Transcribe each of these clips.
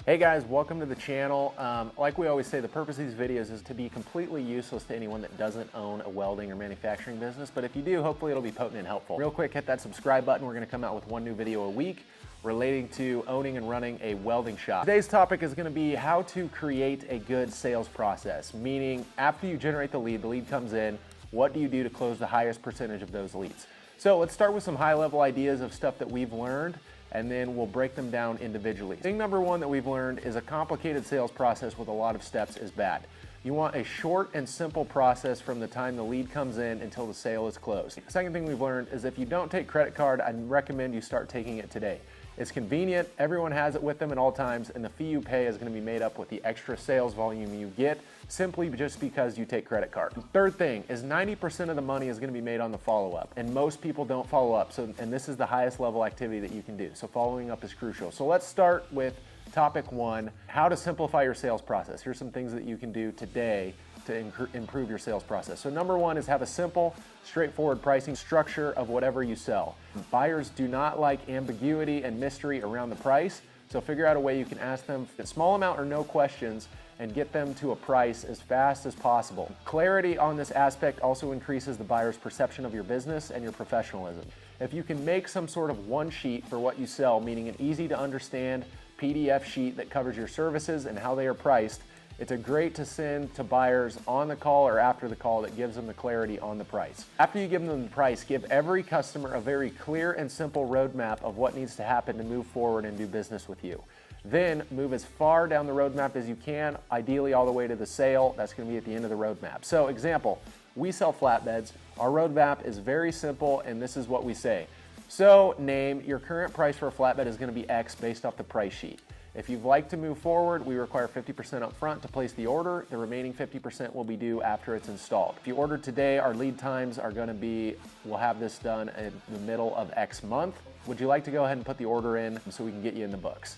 Hey guys, welcome to the channel. Like we always say, the purpose of these videos is to be completely useless to anyone that doesn't own a welding or manufacturing business, but if you do, hopefully it'll be potent and helpful. Real quick, hit that subscribe button. We're gonna come out with one new video a week relating to owning and running a welding shop. Today's topic is gonna be how to create a good sales process, meaning after you generate the lead comes in, what do you do to close the highest percentage of those leads? So let's start with some high-level ideas of stuff that we've learned, and then we'll break them down individually. Thing number one that we've learned is a complicated sales process with a lot of steps is bad. You want a short and simple process from the time the lead comes in until the sale is closed. The second thing we've learned is if you don't take credit card, I'd recommend you start taking it today. It's convenient, everyone has it with them at all times, and the fee you pay is going to be made up with the extra sales volume you get simply just because you take credit card. Third thing is 90% of the money is going to be made on the follow-up, and most people don't follow up, and this is the highest level activity that you can do, so following up is crucial. So let's start with topic one, how to simplify your sales process. Here's some things that you can do today to improve your sales process. So number one is have a simple, straightforward pricing structure of whatever you sell. Buyers do not like ambiguity and mystery around the price, so figure out a way you can ask them a small amount or no questions and get them to a price as fast as possible. Clarity on this aspect also increases the buyer's perception of your business and your professionalism. If you can make some sort of one sheet for what you sell, meaning an easy to understand PDF sheet that covers your services and how they are priced, it's a great to send to buyers on the call or after the call that gives them the clarity on the price. After you give them the price, give every customer a very clear and simple roadmap of what needs to happen to move forward and do business with you. Then move as far down the roadmap as you can, ideally all the way to the sale. That's going to be at the end of the roadmap. So example, we sell flatbeds. Our roadmap is very simple, and this is what we say. So name your current price for a flatbed is going to be X based off the price sheet. If you'd like to move forward, we require 50% up front to place the order. The remaining 50% will be due after it's installed. If you order today, our lead times are going to be, we'll have this done in the middle of X month. Would you like to go ahead and put the order in so we can get you in the books?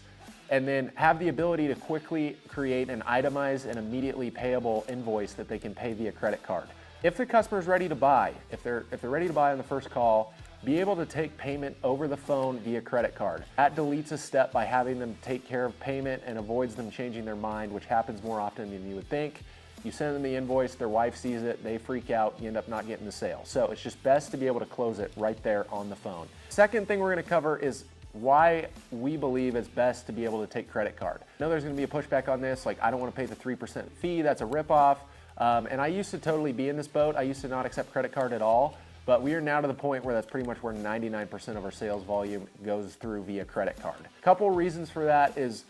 And then have the ability to quickly create an itemized and immediately payable invoice that they can pay via credit card. If the customer is ready to buy, if they're ready to buy on the first call, be able to take payment over the phone via credit card. That deletes a step by having them take care of payment and avoids them changing their mind, which happens more often than you would think. You send them the invoice, their wife sees it, they freak out, you end up not getting the sale. So it's just best to be able to close it right there on the phone. Second thing we're gonna cover is why we believe it's best to be able to take credit card. I know there's gonna be a pushback on this, like I don't wanna pay the 3% fee, that's a ripoff. And I used to totally be in this boat. I used to not accept credit card at all. But we are now to the point where that's pretty much where 99% of our sales volume goes through via credit card. A couple reasons for that is,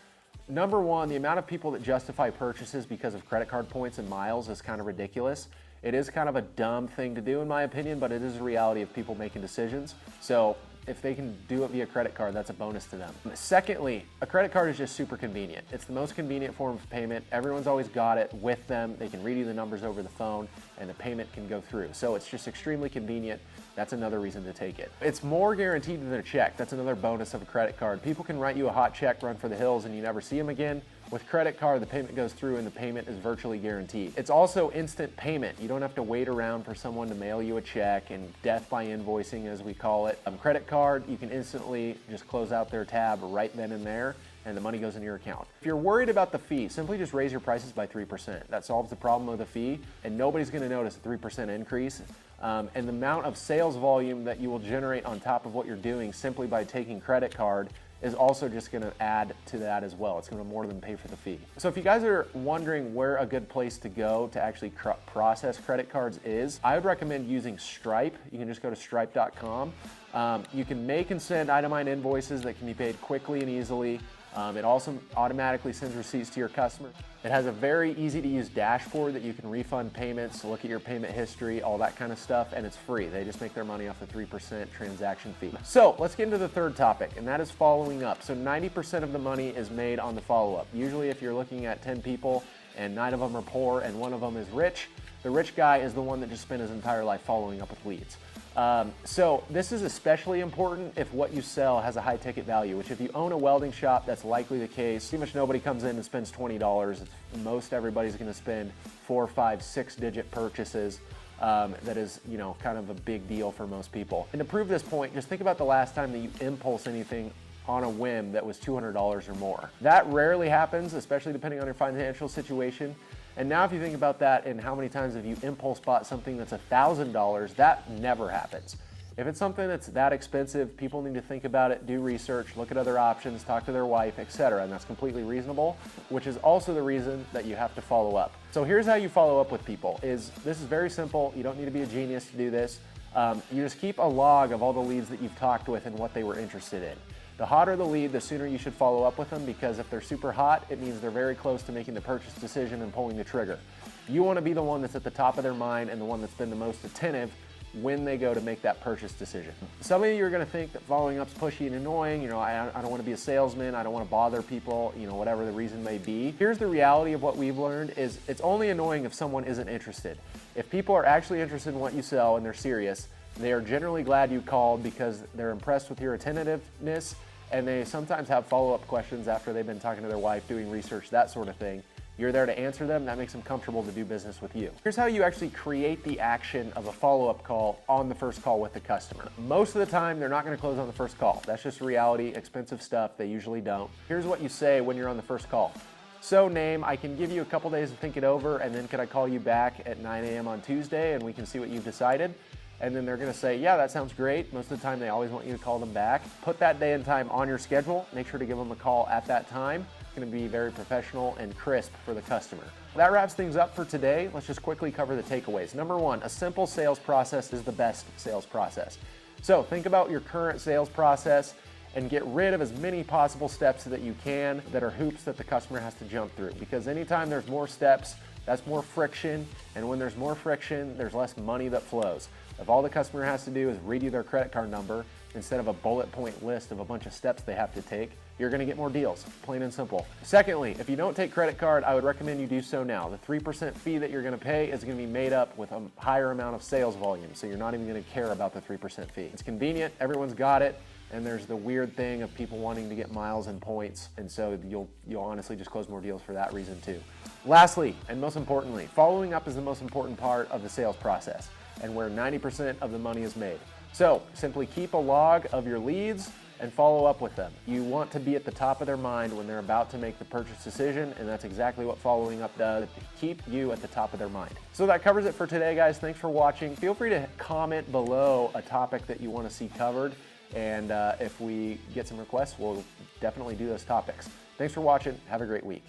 number one, the amount of people that justify purchases because of credit card points and miles is kind of ridiculous. It is kind of a dumb thing to do in my opinion, but it is a reality of people making decisions. So if they can do it via credit card, that's a bonus to them. Secondly, a credit card is just super convenient. It's the most convenient form of payment. Everyone's always got it with them. They can read you the numbers over the phone and the payment can go through. So it's just extremely convenient. That's another reason to take it. It's more guaranteed than a check. That's another bonus of a credit card. People can write you a hot check, run for the hills, and you never see them again. With credit card, the payment goes through and the payment is virtually guaranteed. It's also instant payment. You don't have to wait around for someone to mail you a check and death by invoicing, as we call it. Credit card, you can instantly just close out their tab right then and there, and the money goes into your account. If you're worried about the fee, simply just raise your prices by 3%. That solves the problem of the fee, and nobody's gonna notice a 3% increase. And the amount of sales volume that you will generate on top of what you're doing simply by taking credit card is also just gonna add to that as well. It's gonna more than pay for the fee. So if you guys are wondering where a good place to go to actually process credit cards is, I would recommend using Stripe. You can just go to stripe.com. You can make and send itemized invoices that can be paid quickly and easily. It also automatically sends receipts to your customer. It has a very easy to use dashboard that you can refund payments, look at your payment history, all that kind of stuff, and it's free. They just make their money off the 3% transaction fee. So let's get into the third topic, and that is following up. So 90% of the money is made on the follow-up. Usually if you're looking at 10 people and 9 of them are poor and 1 of them is rich, the rich guy is the one that just spent his entire life following up with leads. So this is especially important if what you sell has a high ticket value, which if you own a welding shop, that's likely the case. Pretty much nobody comes in and spends $20. Most everybody's gonna spend 4, 5, 6 digit purchases. That is, you know, kind of a big deal for most people. And to prove this point, just think about the last time that you impulse anything on a whim that was $200 or more. That rarely happens, especially depending on your financial situation. And now if you think about that and how many times have you impulse bought something that's $1,000, that never happens. If it's something that's that expensive, people need to think about it, do research, look at other options, talk to their wife, etc. And that's completely reasonable, which is also the reason that you have to follow up. So here's how you follow up with people. This is very simple. You don't need to be a genius to do this. You just keep a log of all the leads that you've talked with and what they were interested in. The hotter the lead, the sooner you should follow up with them, because if they're super hot, it means they're very close to making the purchase decision and pulling the trigger. You want to be the one that's at the top of their mind and the one that's been the most attentive when they go to make that purchase decision. Some of you are going to think that following up's pushy and annoying. I don't want to be a salesman. I don't want to bother people, whatever the reason may be. Here's the reality of what we've learned is it's only annoying if someone isn't interested. If people are actually interested in what you sell and they're serious, they are generally glad you called because they're impressed with your attentiveness, and they sometimes have follow-up questions after they've been talking to their wife, doing research, that sort of thing. You're there to answer them. That makes them comfortable to do business with you. Here's how you actually create the action of a follow-up call on the first call with the customer. Most of the time, they're not going to close on the first call. That's just reality, expensive stuff. They usually don't. Here's what you say when you're on the first call. So name, I can give you a couple days to think it over, and then could I call you back at 9 a.m. on Tuesday and we can see what you've decided? And then they're going to say, yeah, that sounds great. Most of the time, they always want you to call them back. Put that day and time on your schedule. Make sure to give them a call at that time. It's going to be very professional and crisp for the customer. That wraps things up for today. Let's just quickly cover the takeaways. Number one, a simple sales process is the best sales process. So think about your current sales process and get rid of as many possible steps that you can that are hoops that the customer has to jump through. Because anytime there's more steps, that's more friction. And when there's more friction, there's less money that flows. If all the customer has to do is read you their credit card number instead of a bullet point list of a bunch of steps they have to take, you're going to get more deals, plain and simple. Secondly, if you don't take credit card, I would recommend you do so now. The 3% fee that you're going to pay is going to be made up with a higher amount of sales volume, so you're not even going to care about the 3% fee. It's convenient, everyone's got it, and there's the weird thing of people wanting to get miles and points, and so you'll honestly just close more deals for that reason too. Lastly, and most importantly, following up is the most important part of the sales process and where 90% of the money is made. So simply keep a log of your leads and follow up with them. You want to be at the top of their mind when they're about to make the purchase decision, and that's exactly what following up does, to keep you at the top of their mind. So that covers it for today, guys. Thanks for watching. Feel free to comment below a topic that you want to see covered, and if we get some requests, we'll definitely do those topics. Thanks for watching. Have a great week.